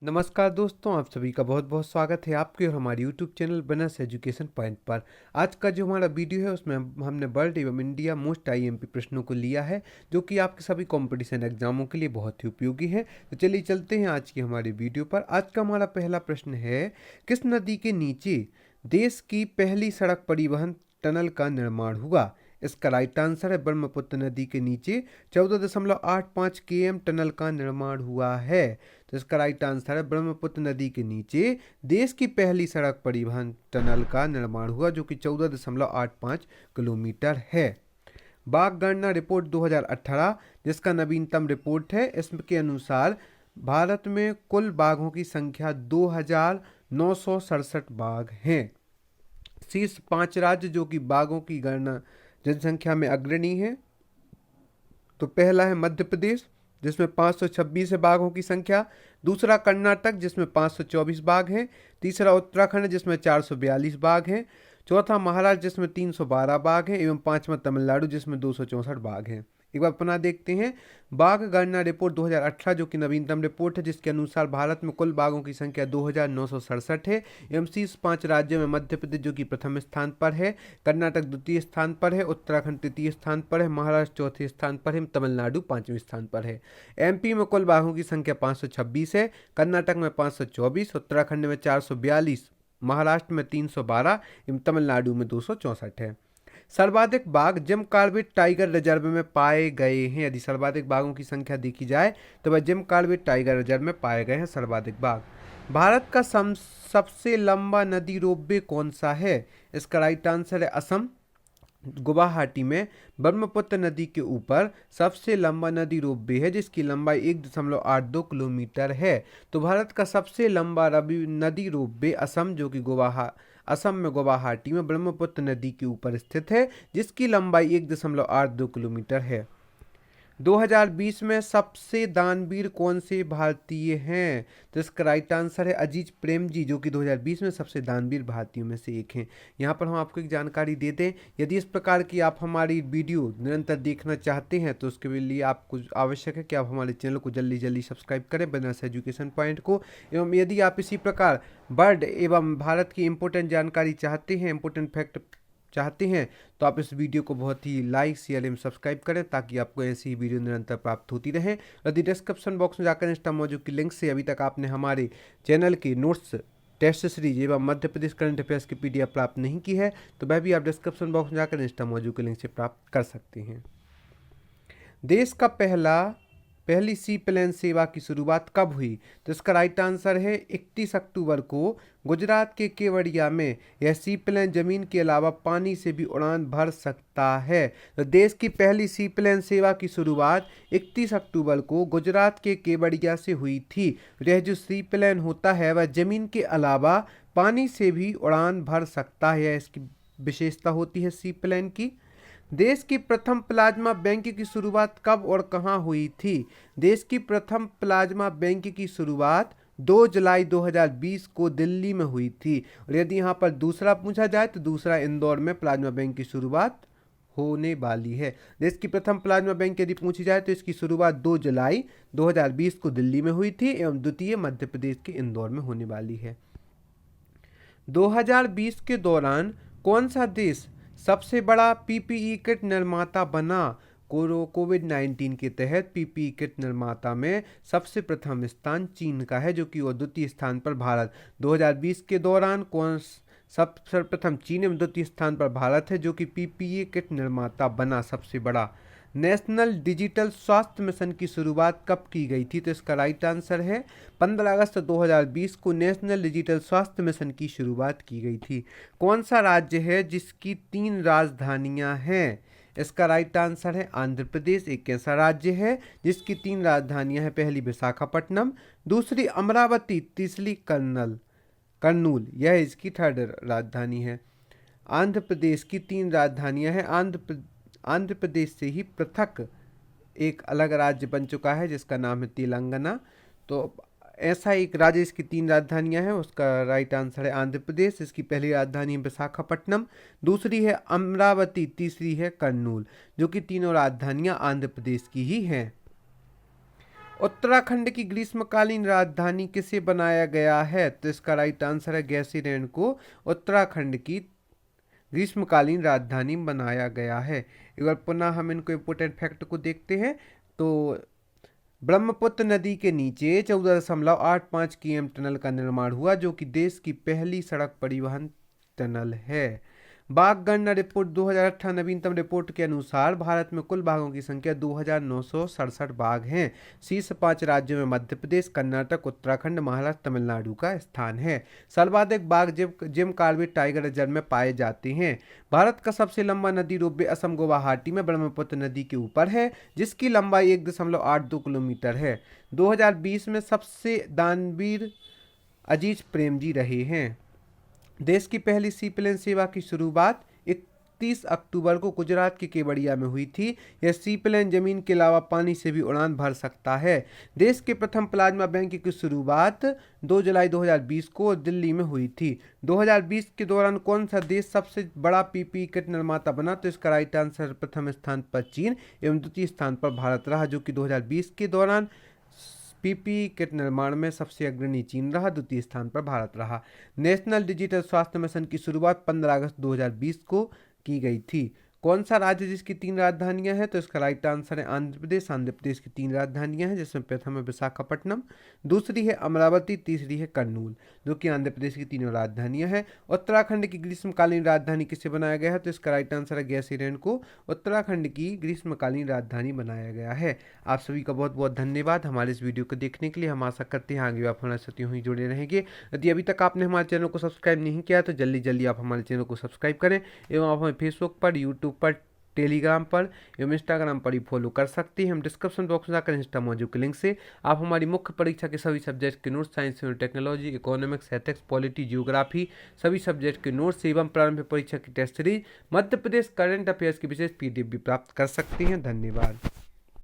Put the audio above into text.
नमस्कार दोस्तों, आप सभी का बहुत बहुत स्वागत है आपके और हमारे YouTube चैनल बनस एजुकेशन पॉइंट पर। आज का जो हमारा वीडियो है उसमें हमने वर्ल्ड एवं इंडिया मोस्ट आईएमपी प्रश्नों को लिया है, जो कि आपके सभी कंपटीशन एग्जामों के लिए बहुत ही उपयोगी है। तो चलिए चलते हैं आज की हमारी वीडियो पर। आज का हमारा पहला प्रश्न है, किस नदी के नीचे देश की पहली सड़क परिवहन टनल का निर्माण हुआ? इसका राइट आंसर है ब्रह्मपुत्र नदी के नीचे 14.85 km टनल का निर्माण हुआ है। तो इसका राइट आंसर है ब्रह्मपुत्र नदी के नीचे देश की पहली सड़क परिवहन टनल का निर्माण हुआ, जो कि 14.85 किलोमीटर है। बाघ गणना रिपोर्ट 2018 जिसका नवीनतम रिपोर्ट है, इसके अनुसार भारत में कुल बाघों की संख्या 2967 बाघ हैं। शीर्ष 5 राज्य जो कि बाघों की गणना जनसंख्या में अग्रणी है, तो पहला है मध्य प्रदेश जिसमें 526 है बाघों की संख्या। दूसरा कर्नाटक जिसमें 524 बाघ हैं। तीसरा उत्तराखंड जिसमें 442 बाघ हैं। चौथा महाराष्ट्र जिसमें 312 बाघ हैं एवं पांचवा तमिलनाडु जिसमें 264 बाघ हैं। एक बार पुनः देखते हैं बाघ गणना रिपोर्ट 2018 जो कि नवीनतम रिपोर्ट है, जिसके अनुसार भारत में कुल बाघों की संख्या 2967 है एवं शीर्ष 5 राज्यों में मध्य प्रदेश जो कि प्रथम स्थान पर है, कर्नाटक द्वितीय स्थान पर है, उत्तराखंड तृतीय स्थान पर है, महाराष्ट्र चौथे स्थान पर है, तमिलनाडु पांचवें स्थान पर है। एमपी में कुल बाघों की संख्या 526 है, कर्नाटक में 524, उत्तराखंड में 442, महाराष्ट्र में 312 एवं तमिलनाडु में 264 है। सर्वाधिक बाघ जिम कॉर्बेट टाइगर रिजर्व में पाए गए हैं। यदि सर्वाधिक बाघों की संख्या देखी जाए तो वह जिम कॉर्बेट टाइगर रिजर्व में पाए गए हैं सर्वाधिक बाघ। भारत का सबसे लंबा नदी रोपवे कौन सा है? इसका राइट आंसर है असम। गुवाहाटी में ब्रह्मपुत्र नदी के ऊपर सबसे लंबा नदी रोपवे है, जिसकी लंबाई 1.82 किलोमीटर है। तो भारत का सबसे लंबा नदी रोपवे असम जो कि असम में गुवाहाटी में ब्रह्मपुत्र नदी के ऊपर स्थित है, जिसकी लंबाई 1.82 किलोमीटर है। 2020 में सबसे दानवीर कौन से भारतीय हैं? तो इसका राइट आंसर है अजीज प्रेम जी, जो कि 2020 में सबसे दानवीर भारतीयों में से एक हैं। यहाँ पर हम आपको एक जानकारी दे दें, यदि इस प्रकार की आप हमारी वीडियो निरंतर देखना चाहते हैं तो उसके लिए आपको आवश्यक है कि आप हमारे चैनल को जल्दी जल्दी सब्सक्राइब करें बनस एजुकेशन पॉइंट को। एवं यदि आप इसी प्रकार वर्ल्ड एवं भारत की इंपॉर्टेंट जानकारी चाहते हैं, इंपॉर्टेंट फैक्ट चाहते हैं, तो आप इस वीडियो को बहुत ही लाइक शेयर एवं सब्सक्राइब करें ताकि आपको ऐसी ही वीडियो निरंतर प्राप्त होती रहे। यदि डिस्क्रिप्शन बॉक्स में जाकर इंस्टा मौजूद की लिंक से अभी तक आपने हमारे चैनल के नोट्स टेस्ट सीरीज एवं मध्य प्रदेश करंट अफेयर्स की PDF प्राप्त नहीं की है, तो वह भी आप डिस्क्रिप्शन बॉक्स में जाकर इंस्टा मौजूद की लिंक से प्राप्त कर सकते हैं। देश का पहली सी प्लेन सेवा की शुरुआत कब हुई? तो इसका राइट आंसर है 31 अक्टूबर को गुजरात के केवड़िया में यह सी प्लेन जमीन के अलावा पानी से भी उड़ान भर सकता है। तो देश की पहली सी प्लेन सेवा की शुरुआत 31 अक्टूबर को गुजरात के केवड़िया से हुई थी। यह जो सी प्लेन होता है वह जमीन के अलावा पानी से भी उड़ान भर सकता है, इसकी विशेषता होती है सी प्लेन की। देश की प्रथम प्लाज्मा बैंक की शुरुआत कब और कहां हुई थी? देश की प्रथम प्लाज्मा बैंक की शुरुआत 2 जुलाई 2020 को दिल्ली में हुई थी। और यदि यहां पर दूसरा पूछा जाए तो दूसरा इंदौर में प्लाज्मा बैंक की शुरुआत होने वाली है। देश की प्रथम प्लाज्मा बैंक यदि पूछी जाए तो इसकी शुरुआत 2 जुलाई 2020 को दिल्ली में हुई थी एवं द्वितीय मध्य प्रदेश के इंदौर में होने वाली है। 2020 के दौरान कौन सा देश सबसे बड़ा PPE किट निर्माता बना? कोविड-19 के तहत PPE किट निर्माता में सबसे प्रथम स्थान चीन का है, जो कि वो द्वितीय स्थान पर भारत। 2020 के दौरान कौन सर्वप्रथम चीन एवं द्वितीय स्थान पर भारत है, जो कि PPE किट निर्माता बना सबसे बड़ा। नेशनल डिजिटल स्वास्थ्य मिशन की शुरुआत कब की गई थी? तो इसका राइट आंसर है 15 अगस्त 2020 को नेशनल डिजिटल स्वास्थ्य मिशन की शुरुआत की गई थी। कौन सा राज्य है जिसकी 3 राजधानियां हैं? इसका राइट आंसर है आंध्र प्रदेश एक ऐसा राज्य है जिसकी 3 राजधानियां हैं। पहली विशाखापट्टनम, दूसरी अमरावती, तीसरी कर्नूल, यह इसकी 3rd राजधानी है। आंध्र प्रदेश की 3 राजधानियां हैं। आंध्र प्रदेश से ही पृथक एक अलग राज्य बन चुका है जिसका नाम है तेलंगाना। तो ऐसा एक राज्य इसकी 3 राजधानियां हैं, उसका राइट आंसर है आंध्र प्रदेश। इसकी पहली राजधानी है विशाखापट्टनम, दूसरी है अमरावती, तीसरी है कर्नूल, जो कि तीनों राजधानियां आंध्र प्रदेश की ही हैं। उत्तराखंड की ग्रीष्मकालीन राजधानी किसे बनाया गया है? तो इसका राइट आंसर है गैसीलैंड को उत्तराखंड की ग्रीष्मकालीन राजधानी बनाया गया है। एक बार पुनः हम इनको इम्पोर्टेंट फैक्ट को देखते हैं। तो ब्रह्मपुत्र नदी के नीचे 14.85 km टनल का निर्माण हुआ, जो कि देश की पहली सड़क परिवहन टनल है। बाघ गणना रिपोर्ट 2018 नवीनतम रिपोर्ट के अनुसार भारत में कुल बाघों की संख्या 2967 बाघ हैं। शीर्ष 5 राज्यों में मध्य प्रदेश, कर्नाटक, उत्तराखंड, महाराष्ट्र, तमिलनाडु का स्थान है। सर्वाधिक बाघ जिम कॉर्बेट टाइगर रिजर्व में पाए जाते हैं। भारत का सबसे लंबा नदी रोपवे असम गुवाहाटी में ब्रह्मपुत्र नदी के ऊपर है, जिसकी लंबाई 1.82 किलोमीटर है। 2020 में सबसे दानवीर अजीज प्रेम जी रहे हैं। देश की पहली सी प्लेन सेवा की शुरुआत 31 अक्टूबर को गुजरात के केवड़िया में हुई थी। यह सी प्लेन जमीन के अलावा पानी से भी उड़ान भर सकता है। देश के प्रथम प्लाज्मा बैंक की शुरुआत 2 जुलाई 2020 को दिल्ली में हुई थी। 2020 के दौरान कौन सा देश सबसे बड़ा पीपीई किट निर्माता बना? तो इसका राइट आंसर प्रथम स्थान पर चीन एवं द्वितीय स्थान पर भारत रहा, जो कि 2020 के दौरान पीपीई किट निर्माण में सबसे अग्रणी चीन रहा, द्वितीय स्थान पर भारत रहा। नेशनल डिजिटल स्वास्थ्य मिशन की शुरुआत 15 अगस्त 2020 को की गई थी। कौन सा राज्य जिसकी 3 राजधानियां हैं? तो इसका राइट आंसर है आंध्र प्रदेश। आंध्र प्रदेश की 3 राजधानियां हैं, जिसमें प्रथम है विशाखापट्टनम, दूसरी है अमरावती, तीसरी है कर्नूल, जो कि आंध्र प्रदेश की तीनों राजधानियां हैं। उत्तराखंड की ग्रीष्मकालीन राजधानी किसे बनाया गया है? तो इसका राइट आंसर है गैसीलैंड को उत्तराखंड की ग्रीष्मकालीन राजधानी बनाया गया है। आप सभी का बहुत बहुत धन्यवाद हमारे इस वीडियो को देखने के लिए। हम आशा करते हैं आगे आप हमारे साथ यूं ही जुड़े रहेंगे। यदि अभी तक आपने हमारे चैनल को सब्सक्राइब नहीं किया तो जल्दी आप हमारे चैनल को सब्सक्राइब करें एवं आप हमें फेसबुक पर, यूट्यूब पर, टेलीग्राम पर एवं इंस्टाग्राम पर ही फॉलो कर सकते हैं। हम डिस्क्रिप्शन बॉक्स में जाकर इंस्टा मौजूद के लिंक से आप हमारी मुख्य परीक्षा के सभी सब्जेक्ट के नोट्स, साइंस एवं technology, economics, ethics, polity, geography सभी सब्जेक्ट के नोट्स एवं प्रारंभिक परीक्षा की test series, Madhya Pradesh current affairs की विशेष PDF भी प्राप्त कर सकते हैं। धन्यवाद।